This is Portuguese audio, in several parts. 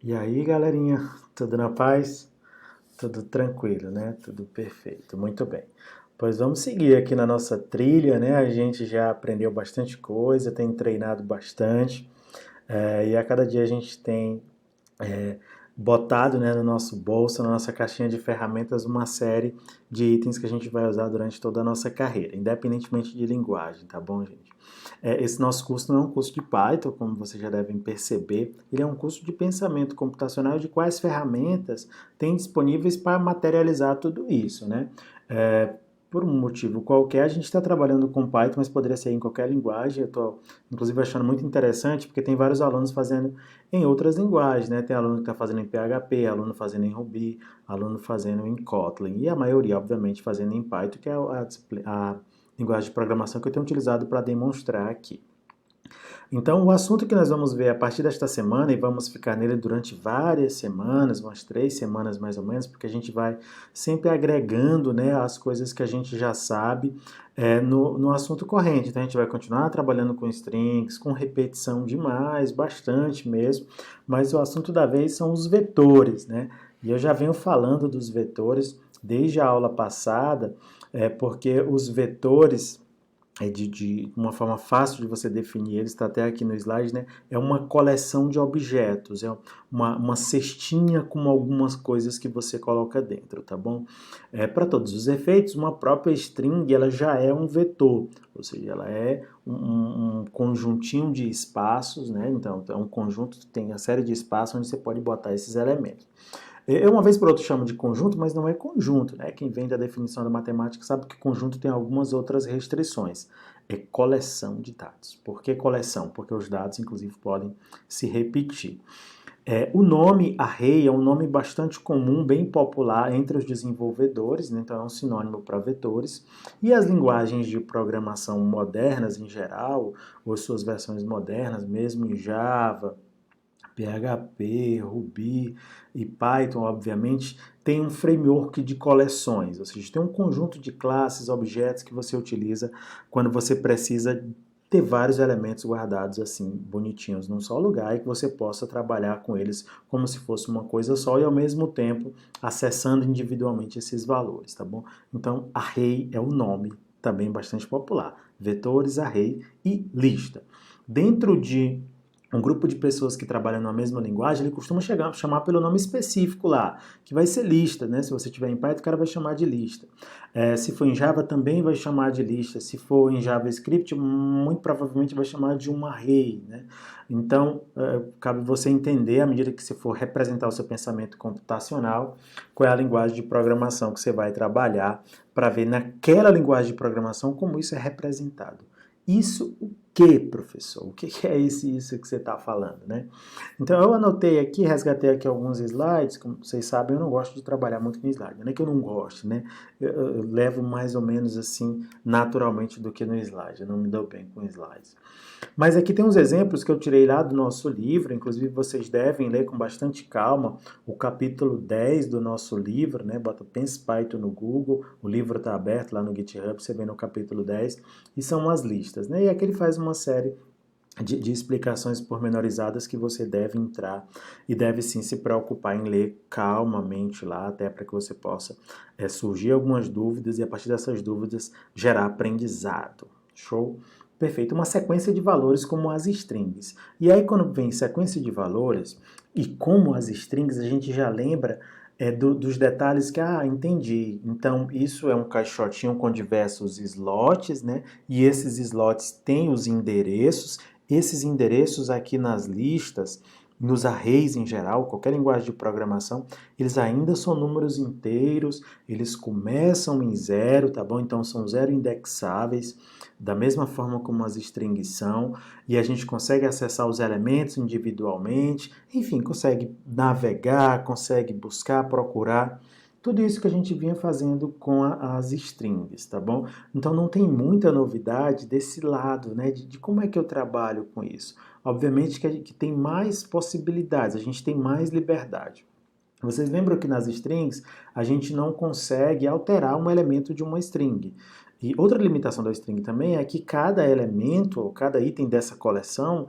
E aí, galerinha, tudo na paz? Tudo tranquilo, né? Tudo perfeito, muito bem. Pois vamos seguir aqui na nossa trilha, né? A gente já aprendeu bastante coisa, tem treinado bastante, e a cada dia a gente tem é, botado, né, no nosso bolso, na nossa caixinha de ferramentas, uma série de itens que a gente vai usar durante toda a nossa carreira, independentemente de linguagem, tá bom, gente? Esse nosso curso não é um curso de Python, como vocês já devem perceber, ele é um curso de pensamento computacional de quais ferramentas tem disponíveis para materializar tudo isso, né? É, por um motivo qualquer, a gente está trabalhando com Python, mas poderia ser em qualquer linguagem. Eu estou, inclusive, achando muito interessante, porque tem vários alunos fazendo em outras linguagens, né? Tem aluno que está fazendo em PHP, aluno fazendo em Ruby, aluno fazendo em Kotlin, e a maioria, obviamente, fazendo em Python, que é a linguagem de programação que eu tenho utilizado para demonstrar aqui. Então, o assunto que nós vamos ver a partir desta semana, e vamos ficar nele durante várias semanas, umas 3 semanas mais ou menos, porque a gente vai sempre agregando, né, as coisas que a gente já sabe no assunto corrente. Então, a gente vai continuar trabalhando com strings, com repetição demais, bastante mesmo, mas o assunto da vez são os vetores, né? E eu já venho falando dos vetores desde a aula passada, porque os vetores de uma forma fácil de você definir eles, está até aqui no slide, né? É uma coleção de objetos, é uma cestinha com algumas coisas que você coloca dentro, tá bom? Para todos os efeitos, uma própria string ela já é um vetor, ou seja, ela é um conjuntinho de espaços, né? Então, é um conjunto que tem a série de espaços onde você pode botar esses elementos. Eu, uma vez por outra, chamo de conjunto, mas não é conjunto, né? Quem vem da definição da matemática sabe que conjunto tem algumas outras restrições. É coleção de dados. Por que coleção? Porque os dados, inclusive, podem se repetir. O nome array é um nome bastante comum, bem popular entre os desenvolvedores, né? Então é um sinônimo para vetores. E as linguagens de programação modernas em geral, ou suas versões modernas, mesmo em Java, PHP, Ruby e Python, obviamente, tem um framework de coleções, ou seja, tem um conjunto de classes, objetos que você utiliza quando você precisa ter vários elementos guardados assim, bonitinhos num só lugar e que você possa trabalhar com eles como se fosse uma coisa só e ao mesmo tempo acessando individualmente esses valores, tá bom? Então, array é o nome também bastante popular. Vetores, array e lista. Dentro de um grupo de pessoas que trabalham na mesma linguagem, ele costuma chamar pelo nome específico lá, que vai ser lista, né? Se você tiver em Python, o cara vai chamar de lista. Se for em Java, também vai chamar de lista. Se for em JavaScript, muito provavelmente vai chamar de um array, né? Então, cabe você entender, à medida que você for representar o seu pensamento computacional, qual é a linguagem de programação que você vai trabalhar, para ver naquela linguagem de programação como isso é representado. Isso o que, professor? O que é isso que você está falando, né? Então eu anotei aqui, resgatei aqui alguns slides, como vocês sabem, eu não gosto de trabalhar muito com slide, não é que eu não gosto, né? Eu levo mais ou menos assim, naturalmente do que no slide, eu não me dou bem com slides. Mas aqui tem uns exemplos que eu tirei lá do nosso livro, inclusive vocês devem ler com bastante calma o capítulo 10 do nosso livro, né? Bota Pense Python no Google, o livro está aberto lá no GitHub, você vê no capítulo 10, e são umas listas, né? E aqui ele faz uma série de explicações pormenorizadas que você deve entrar e deve sim se preocupar em ler calmamente lá, até para que você possa surgir algumas dúvidas e a partir dessas dúvidas gerar aprendizado. Show? Perfeito. Uma sequência de valores como as strings. E aí quando vem sequência de valores e como as strings, a gente já lembra dos detalhes que, entendi. Então, isso é um caixotinho com diversos slots, né? E esses slots têm os endereços. Esses endereços aqui nas listas, nos arrays em geral, qualquer linguagem de programação, eles ainda são números inteiros, eles começam em zero, tá bom? Então são zero indexáveis, da mesma forma como as strings são, e a gente consegue acessar os elementos individualmente, enfim, consegue navegar, consegue buscar, procurar. Tudo isso que a gente vinha fazendo com as strings, tá bom? Então não tem muita novidade desse lado, né? De como é que eu trabalho com isso. Obviamente que tem mais possibilidades, a gente tem mais liberdade. Vocês lembram que nas strings a gente não consegue alterar um elemento de uma string. E outra limitação da string também é que cada elemento, ou cada item dessa coleção,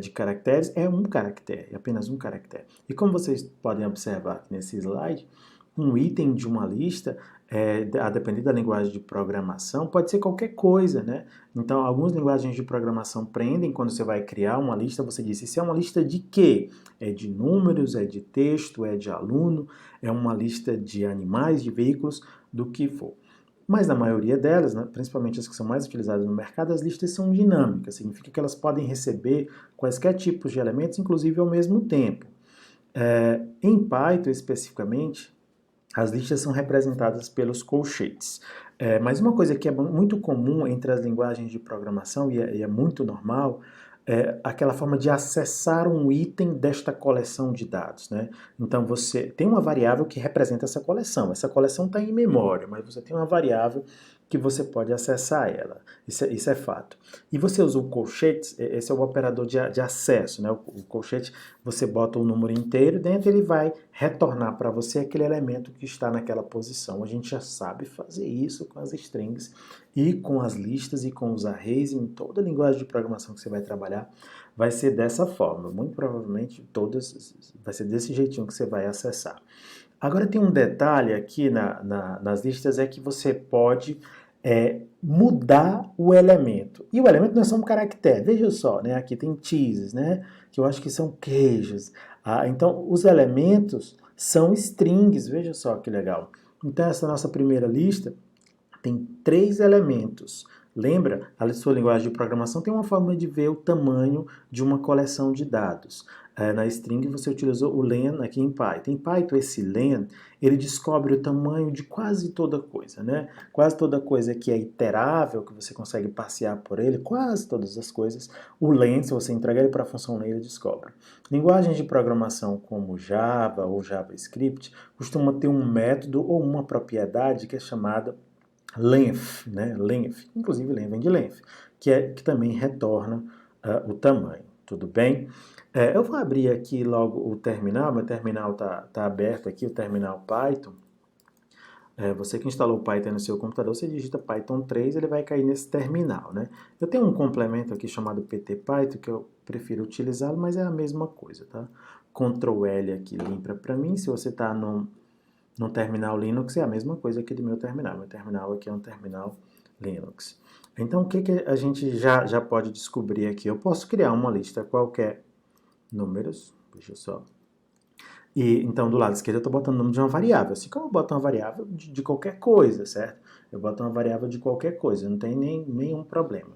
de caracteres, é um caractere, é apenas um caractere. E como vocês podem observar aqui nesse slide, um item de uma lista, a depender da linguagem de programação, pode ser qualquer coisa, né? Então, algumas linguagens de programação prendem, quando você vai criar uma lista, você diz, isso é uma lista de quê? É de números, é de texto, é de aluno, é uma lista de animais, de veículos, do que for. Mas na maioria delas, né, principalmente as que são mais utilizadas no mercado, as listas são dinâmicas, significa que elas podem receber quaisquer tipos de elementos, inclusive ao mesmo tempo. Em Python, especificamente, as listas são representadas pelos colchetes. Mas uma coisa que é muito comum entre as linguagens de programação, e é muito normal, é aquela forma de acessar um item desta coleção de dados, né? Então você tem uma variável que representa essa coleção. Essa coleção está em memória, mas você tem uma variável que você pode acessar ela. Isso é fato. E você usa o colchete, esse é o operador de acesso, né? O colchete, você bota o número inteiro, dentro ele vai retornar para você aquele elemento que está naquela posição. A gente já sabe fazer isso com as strings e com as listas e com os arrays, em toda a linguagem de programação que você vai trabalhar, vai ser dessa forma. Muito provavelmente todas vai ser desse jeitinho que você vai acessar. Agora tem um detalhe aqui nas listas, é que você pode mudar o elemento. E o elemento não é só um caractere, veja só, né? Aqui tem cheeses, né? Que eu acho que são queijos. Então, os elementos são strings, veja só que legal. Então, essa nossa primeira lista tem 3 elementos. Lembra? A sua linguagem de programação tem uma forma de ver o tamanho de uma coleção de dados. Na string você utilizou o len aqui em Python. Em Python, esse len, ele descobre o tamanho de quase toda coisa, né? Quase toda coisa que é iterável, que você consegue passear por ele, quase todas as coisas, o len, se você entregar ele para a função len, ele descobre. Linguagens de programação como Java ou JavaScript costuma ter um método ou uma propriedade que é chamada length, né? Length, inclusive vem de length, que também retorna o tamanho, tudo bem? Eu vou abrir aqui logo o terminal, meu terminal tá aberto aqui, o terminal Python. Você que instalou o Python no seu computador, você digita Python 3, ele vai cair nesse terminal, né? Eu tenho um complemento aqui chamado PT-Python, que eu prefiro utilizá-lo, mas é a mesma coisa, tá? Ctrl L aqui limpa para mim, se você está no terminal Linux é a mesma coisa que do meu terminal. Meu terminal aqui é um terminal Linux. Então, o que a gente já pode descobrir aqui? Eu posso criar uma lista qualquer, números, deixa eu só. E, então, do lado esquerdo eu estou botando o nome de uma variável. Assim como eu boto uma variável de qualquer coisa, certo? Eu boto uma variável de qualquer coisa, não tem nenhum problema.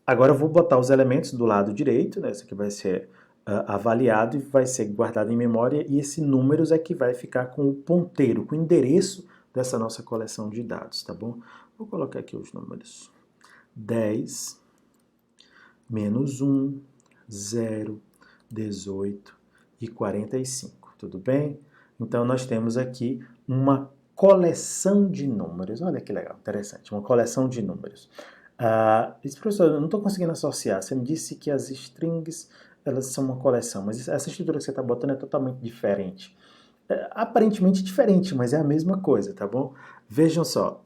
Agora eu vou botar os elementos do lado direito, né? Esse aqui vai ser avaliado e vai ser guardado em memória, e esse números é que vai ficar com o ponteiro, com o endereço dessa nossa coleção de dados, tá bom? Vou colocar aqui os números. 10, menos 1, 0, 18 e 45, tudo bem? Então nós temos aqui uma coleção de números, olha que legal, interessante, uma coleção de números. Professor, eu não estou conseguindo associar, você me disse que as strings elas são uma coleção, mas essa estrutura que você está botando é totalmente diferente. Aparentemente diferente, mas é a mesma coisa, tá bom? Vejam só,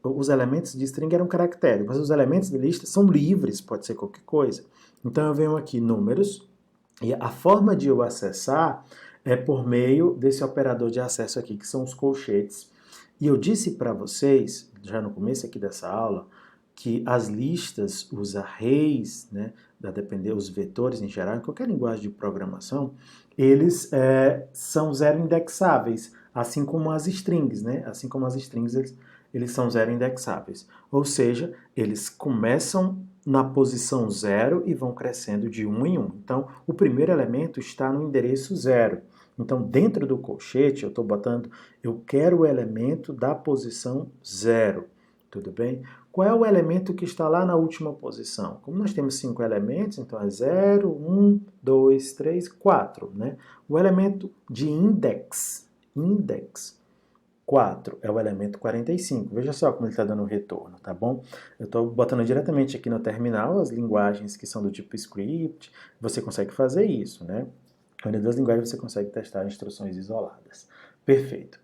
os elementos de string eram caracteres, mas os elementos de lista são livres, pode ser qualquer coisa. Então eu venho aqui números, e a forma de eu acessar é por meio desse operador de acesso aqui, que são os colchetes. E eu disse para vocês, já no começo aqui dessa aula, que as listas, os arrays, né, a depender, os vetores em geral, em qualquer linguagem de programação, eles são zero indexáveis, assim como as strings, né? Assim como as strings, eles são zero indexáveis. Ou seja, eles começam na posição 0 e vão crescendo de 1 em 1. Então, o primeiro elemento está no endereço 0. Então, dentro do colchete, eu estou botando, eu quero o elemento da posição 0. Tudo bem? Qual é o elemento que está lá na última posição? Como nós temos 5 elementos, então é 0, 1, 2, 3, 4. Né? O elemento de index 4 é o elemento 45. Veja só como ele está dando o retorno, tá bom? Eu estou botando diretamente aqui no terminal as linguagens que são do tipo script. Você consegue fazer isso, né? Na maioria das linguagens você consegue testar instruções isoladas. Perfeito.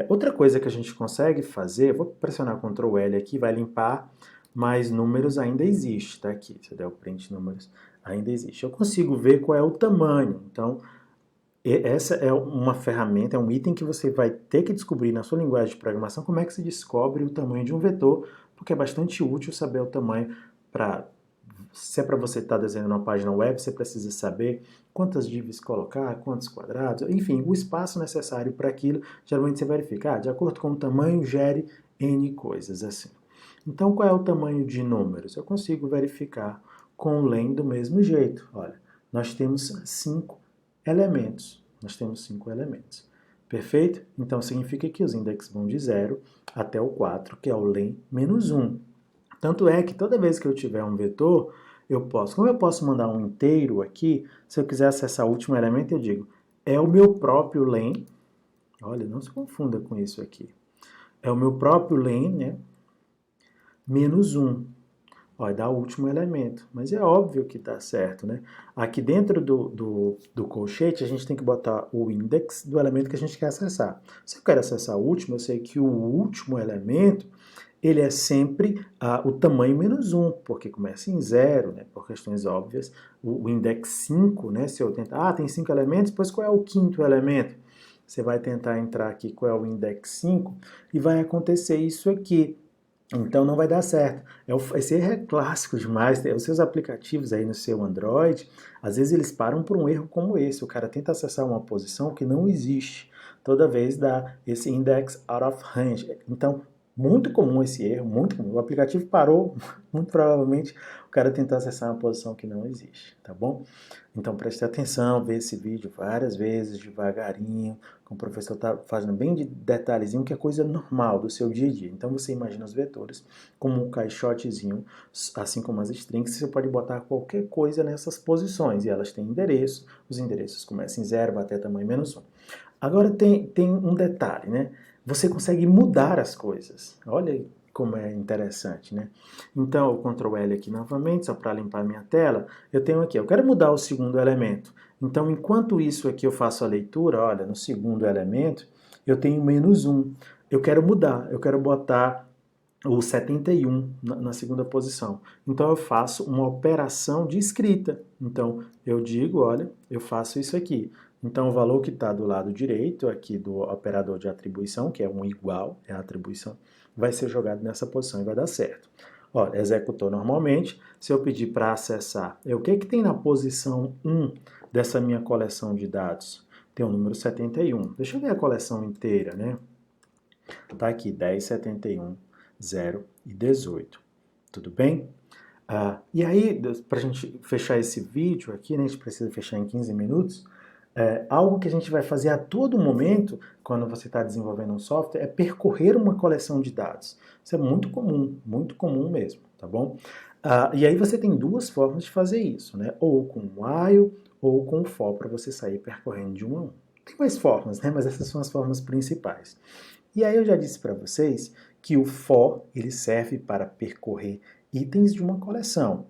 Outra coisa que a gente consegue fazer, vou pressionar Ctrl L aqui, vai limpar mas números ainda existe, tá aqui, se eu der o print números, ainda existe. Eu consigo ver qual é o tamanho, então essa é uma ferramenta, é um item que você vai ter que descobrir na sua linguagem de programação como é que se descobre o tamanho de um vetor, porque é bastante útil saber o tamanho para... Se é para você estar desenhando uma página web, você precisa saber quantas divs colocar, quantos quadrados, enfim, o espaço necessário para aquilo, geralmente você verifica, de acordo com o tamanho, gere N coisas assim. Então, qual é o tamanho de números? Eu consigo verificar com o len do mesmo jeito. Olha, nós temos 5 elementos. Nós temos 5 elementos. Perfeito? Então, significa que os index vão de 0 até o 4, que é o len menos 1. Tanto é que toda vez que eu tiver um vetor, eu posso, como eu posso mandar um inteiro aqui, se eu quiser acessar o último elemento, eu digo, é o meu próprio len, olha, não se confunda com isso aqui, é o meu próprio len, né, menos 1, ó, dá o último elemento, mas é óbvio que tá certo, né? Aqui dentro do colchete, a gente tem que botar o index do elemento que a gente quer acessar. Se eu quero acessar o último, eu sei que o último elemento ele é sempre o tamanho menos 1, porque começa em 0, né, por questões óbvias. O index 5, né, se eu tentar, tem 5 elementos, pois qual é o quinto elemento? Você vai tentar entrar aqui qual é o index 5 e vai acontecer isso aqui. Então não vai dar certo. Esse erro é clássico demais. Os seus aplicativos aí no seu Android, às vezes eles param por um erro como esse. O cara tenta acessar uma posição que não existe. Toda vez dá esse index out of range. Então, muito comum esse erro, muito comum. O aplicativo parou, muito provavelmente o cara tentou acessar uma posição que não existe, tá bom? Então preste atenção, vê esse vídeo várias vezes, devagarinho, como o professor está fazendo bem de detalhezinho, que é coisa normal do seu dia a dia. Então você imagina os vetores como um caixotezinho, assim como as strings, você pode botar qualquer coisa nessas posições, e elas têm endereço, os endereços começam em 0, vai até tamanho menos 1. Agora tem um detalhe, né? Você consegue mudar as coisas. Olha como é interessante, né? Então, o Ctrl L aqui novamente, só para limpar a minha tela, eu tenho aqui, eu quero mudar o segundo elemento. Então, enquanto isso aqui eu faço a leitura, olha, no segundo elemento, eu tenho menos 1. Eu quero mudar, eu quero botar o 71 na segunda posição. Então, eu faço uma operação de escrita. Então, eu digo, olha, eu faço isso aqui. Então, o valor que está do lado direito aqui do operador de atribuição, que é um igual, é a atribuição, vai ser jogado nessa posição e vai dar certo. Ó, executou normalmente. Se eu pedir para acessar, o que tem na posição 1 dessa minha coleção de dados? Tem o número 71. Deixa eu ver a coleção inteira, né? Tá aqui, 10, 71, 0 e 18. Tudo bem? E aí, para a gente fechar esse vídeo aqui, né, a gente precisa fechar em 15 minutos, algo que a gente vai fazer a todo momento, quando você está desenvolvendo um software, é percorrer uma coleção de dados. Isso é muito comum mesmo, tá bom? E aí você tem duas formas de fazer isso, né? Ou com o while, ou com o for, para você sair percorrendo de um a um. Tem mais formas, né? Mas essas são as formas principais. E aí eu já disse para vocês que o for, ele serve para percorrer itens de uma coleção.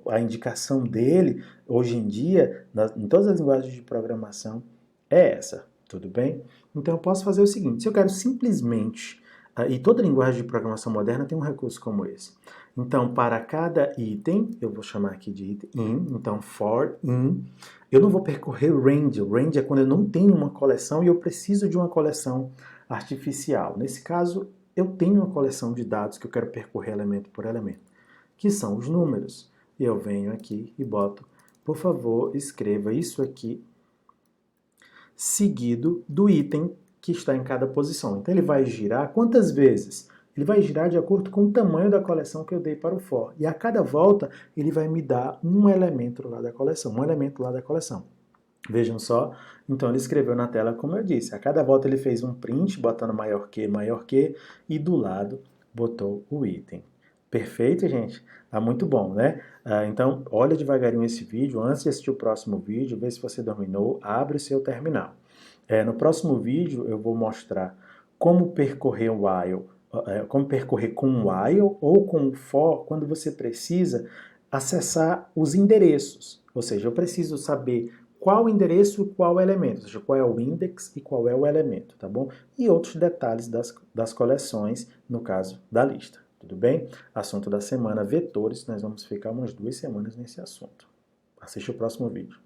A indicação dele, hoje em dia, em todas as linguagens de programação, é essa, tudo bem? Então eu posso fazer o seguinte, se eu quero simplesmente, e toda linguagem de programação moderna tem um recurso como esse. Então, para cada item, eu vou chamar aqui de item in, então for in, eu não vou percorrer range. Range é quando eu não tenho uma coleção e eu preciso de uma coleção artificial. Nesse caso, eu tenho uma coleção de dados que eu quero percorrer elemento por elemento, que são os números. E eu venho aqui e boto, por favor, escreva isso aqui, seguido do item que está em cada posição. Então ele vai girar quantas vezes? Ele vai girar de acordo com o tamanho da coleção que eu dei para o for. E a cada volta ele vai me dar um elemento lá da coleção, um elemento lá da coleção. Vejam só, então ele escreveu na tela como eu disse. A cada volta ele fez um print, botando maior que, e do lado botou o item. Perfeito, gente? Tá muito bom, né? Então, olha devagarinho esse vídeo. Antes de assistir o próximo vídeo, vê se você dominou, abre o seu terminal. No próximo vídeo, eu vou mostrar como percorrer o while, como percorrer com o while ou com o for, quando você precisa acessar os endereços. Ou seja, eu preciso saber qual endereço e qual elemento, ou seja, qual é o index e qual é o elemento, tá bom? E outros detalhes das coleções, no caso da lista. tudo bem? Assunto da semana, vetores, nós vamos ficar umas 2 semanas nesse assunto. Assiste o próximo vídeo.